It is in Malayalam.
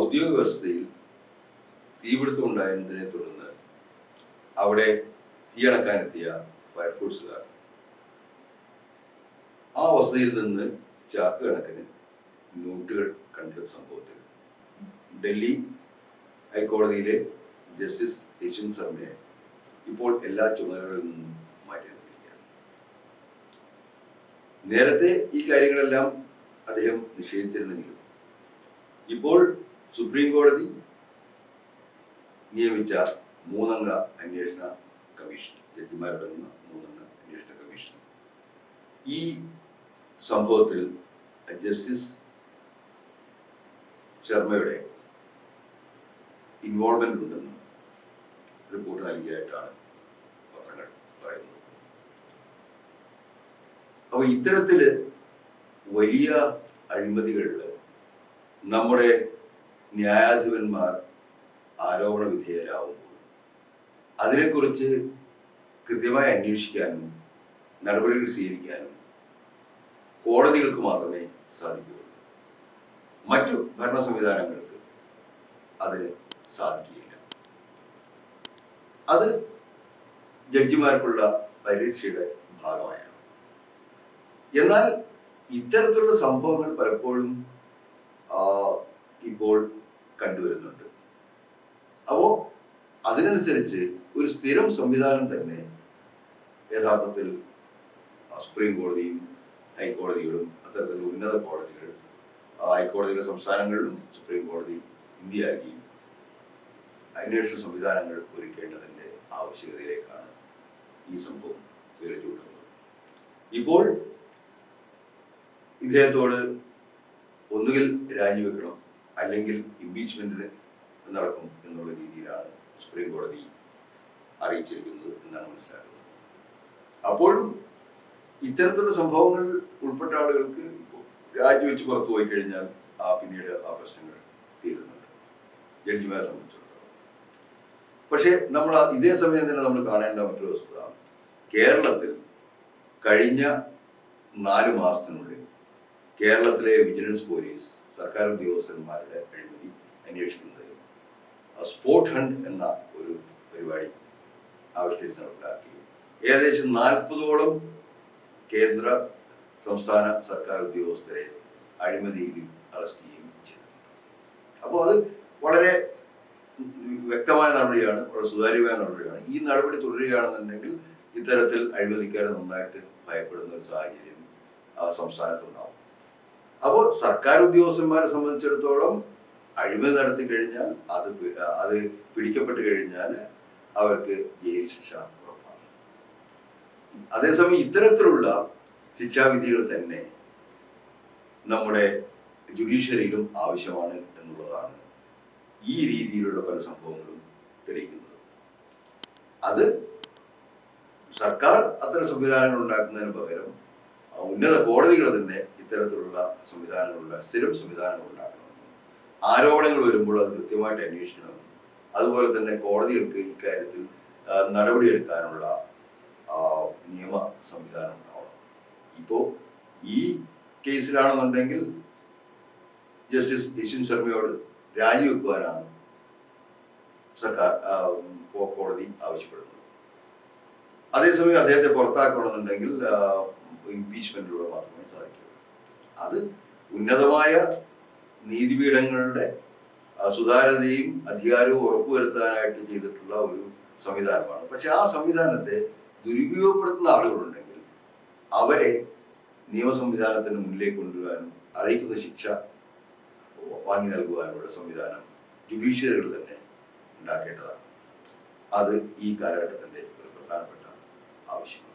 ഔദ്യോഗിക വ്യവസ്ഥയിൽ തീപിടുത്തം ഉണ്ടായതിനെ തുടർന്ന് അവിടെ തീയണക്കാനെത്തിയ ഫയർഫോഴ്സുകാർ ആ വസതിയിൽ നിന്ന് ചാക്ക് കണക്കിന് നോട്ടുകൾ കണ്ട സംഭവത്തിൽ ഡൽഹി ഹൈക്കോടതിയിലെ ജസ്റ്റിസ് യശ്വന്ത് ശർമ്മയെ ഇപ്പോൾ എല്ലാ ചുമതലകളിൽ നിന്നും മാറ്റിയെടുത്തിരിക്കുകയാണ്. നേരത്തെ ഈ കാര്യങ്ങളെല്ലാം അദ്ദേഹം നിഷേധിച്ചിരുന്നെങ്കിലും ഇപ്പോൾ സുപ്രീം കോടതി നിയമിച്ച 3 അംഗ അന്വേഷണ കമ്മീഷൻ, ജഡ്ജിമാരടങ്ങുന്ന 3 അംഗ അന്വേഷണ കമ്മീഷൻ ഈ സംഭവത്തിൽ ജസ്റ്റിസ് ശർമ്മയുടെ ഇൻവോൾവ്മെന്റ് ഉണ്ടെന്ന് റിപ്പോർട്ട് നൽകിയായിട്ടാണ് പത്രങ്ങൾ പറയുന്നത്. അപ്പൊ ഇത്തരത്തില് വലിയ അഴിമതികളിൽ നമ്മുടെ ന്യായാധിപന്മാർ ആരോപണ വിധേയരാകുമ്പോൾ അതിനെക്കുറിച്ച് കൃത്യമായി അന്വേഷിക്കാനും നടപടികൾ സ്വീകരിക്കാനും കോടതികൾക്ക് മാത്രമേ സാധിക്കുകയുള്ളൂ. മറ്റു ഭരണ സംവിധാനങ്ങൾക്ക് അതിന് സാധിക്കുകയില്ല. അത് ജഡ്ജിമാർക്കുള്ള പരീക്ഷയുടെ ഭാഗമായാണ്. എന്നാൽ ഇത്തരത്തിലുള്ള സംഭവങ്ങൾ പലപ്പോഴും ഇപ്പോൾ കണ്ടുവരുന്നുണ്ട്. അപ്പോൾ അതിനനുസരിച്ച് ഒരു സ്ഥിരം സംവിധാനം തന്നെ യഥാർത്ഥത്തിൽ സുപ്രീം കോടതിയും ഹൈക്കോടതികളും അത്തരത്തിലുള്ള ഉന്നത കോടതികൾ, ഹൈക്കോടതിയിലെ സംസ്ഥാനങ്ങളിലും സുപ്രീം കോടതി ഇന്ത്യയാക്കിയും അന്വേഷണ സംവിധാനങ്ങൾ ഒരുക്കേണ്ടതിൻ്റെ ആവശ്യകതയിലേക്കാണ് ഈ സംഭവം വിരചൂണ്ടുന്നത്. ഇപ്പോൾ ഇദ്ദേഹത്തോട് ഒന്നുകിൽ രാജിവെക്കണം അല്ലെങ്കിൽ ഇംപീച്ച്മെന്റിന് നടക്കും എന്നുള്ള രീതിയിലാണ് സുപ്രീം കോടതി അറിയിച്ചിരിക്കുന്നത് എന്നാണ് മനസ്സിലാക്കുന്നത്. അപ്പോഴും ഇത്തരത്തിലുള്ള സംഭവങ്ങൾ ഉൾപ്പെട്ട ആളുകൾക്ക് ഇപ്പോൾ രാജിവെച്ച് പുറത്തു പോയി കഴിഞ്ഞാൽ പിന്നീട് ആ പ്രശ്നങ്ങൾ തീരുന്നുണ്ട് ജഡ്ജിമാരെ സംബന്ധിച്ചിടത്തോളം. പക്ഷേ നമ്മൾ ഇതേ സമയം തന്നെ നമ്മൾ കാണേണ്ട മറ്റൊരു വസ്തുത, കേരളത്തിൽ കഴിഞ്ഞ 4 മാസത്തിനുള്ളിൽ കേരളത്തിലെ വിജിലൻസ് പോലീസ് സർക്കാർ ഉദ്യോഗസ്ഥന്മാരുടെ അഴിമതി അന്വേഷിക്കുന്നത് സ്പോട്ട് ഹണ്ട് എന്ന ഒരു പരിപാടി ആവിഷ്കരിച്ച് നടപ്പിലാക്കുകയും ഏകദേശം 40ഓളം കേന്ദ്ര സംസ്ഥാന സർക്കാർ ഉദ്യോഗസ്ഥരെ അഴിമതിയിൽ അറസ്റ്റ് ചെയ്യുകയും ചെയ്തിട്ടുണ്ട്. അപ്പോൾ അത് വളരെ വ്യക്തമായ നടപടിയാണ്, വളരെ സുതാര്യമായ നടപടിയാണ്. ഈ നടപടി തുടരുകയാണെന്നുണ്ടെങ്കിൽ ഇത്തരത്തിൽ അഴിമതിക്കാരെ നന്നായിട്ട് ഭയപ്പെടുന്ന ഒരു സാഹചര്യം സംസ്ഥാനത്തുണ്ടാവും. അപ്പോൾ സർക്കാർ ഉദ്യോഗസ്ഥന്മാരെ സംബന്ധിച്ചിടത്തോളം അഴിമതി നടത്തി കഴിഞ്ഞാൽ അത് പിടിക്കപ്പെട്ട് കഴിഞ്ഞാൽ അവർക്ക് ജയിൽ ശിക്ഷ ഉറപ്പാണ്. അതേസമയം ഇത്തരത്തിലുള്ള ശിക്ഷാവിധികൾ തന്നെ നമ്മുടെ ജുഡീഷ്യറിയിലും ആവശ്യമാണ് എന്നുള്ളതാണ് ഈ രീതിയിലുള്ള പല സംഭവങ്ങളും തെളിയിക്കുന്നത്. അത് സർക്കാർ അത്തരം സംവിധാനങ്ങൾ ഉണ്ടാക്കുന്നതിന് പകരം ഉന്നത കോടതികൾ തന്നെ ഇത്തരത്തിലുള്ള സ്ഥിരം സംവിധാനങ്ങൾ ഉണ്ടാക്കണം. ആരോപണങ്ങൾ വരുമ്പോൾ അത് കൃത്യമായിട്ട് അന്വേഷിക്കണം. അതുപോലെ തന്നെ കോടതികൾക്ക് ഇക്കാര്യത്തിൽ നടപടിയെടുക്കാനുള്ള നിയമ സംവിധാനം ഉണ്ടാവണം. ഇപ്പോൾ ഈ കേസിലാണെന്നുണ്ടെങ്കിൽ ജസ്റ്റിസ് യശ്വന്ത് ശർമ്മയോട് രാജിവെക്കുവാനാണ് സർക്കാർ കോടതി ആവശ്യപ്പെടുന്നത്. അതേസമയം അദ്ദേഹത്തെ പുറത്താക്കണമെന്നുണ്ടെങ്കിൽ ഇംപീച്ച്മെന്റിലൂടെ മാത്രമേ സാധിക്കുകയുള്ളൂ. അത് ഉന്നതമായ നീതിപീഠങ്ങളുടെ സുതാര്യതയും അധികാരവും ഉറപ്പുവരുത്താനായിട്ട് ചെയ്തിട്ടുള്ള ഒരു സംവിധാനമാണ്. പക്ഷെ ആ സംവിധാനത്തെ ദുരുപയോഗപ്പെടുത്തുന്ന ആളുകളുണ്ടെങ്കിൽ അവരെ നിയമ സംവിധാനത്തിന് മുന്നിലേക്ക് കൊണ്ടുവരാനും അറിയിക്കുന്ന ശിക്ഷ വാങ്ങി നൽകുവാനുള്ള സംവിധാനം ജുഡീഷ്യറികൾ തന്നെ ഉണ്ടാക്കേണ്ടതാണ്. അത് ഈ കാലഘട്ടത്തിൻ്റെ ഒരു പ്രധാനപ്പെട്ട ആവശ്യമാണ്.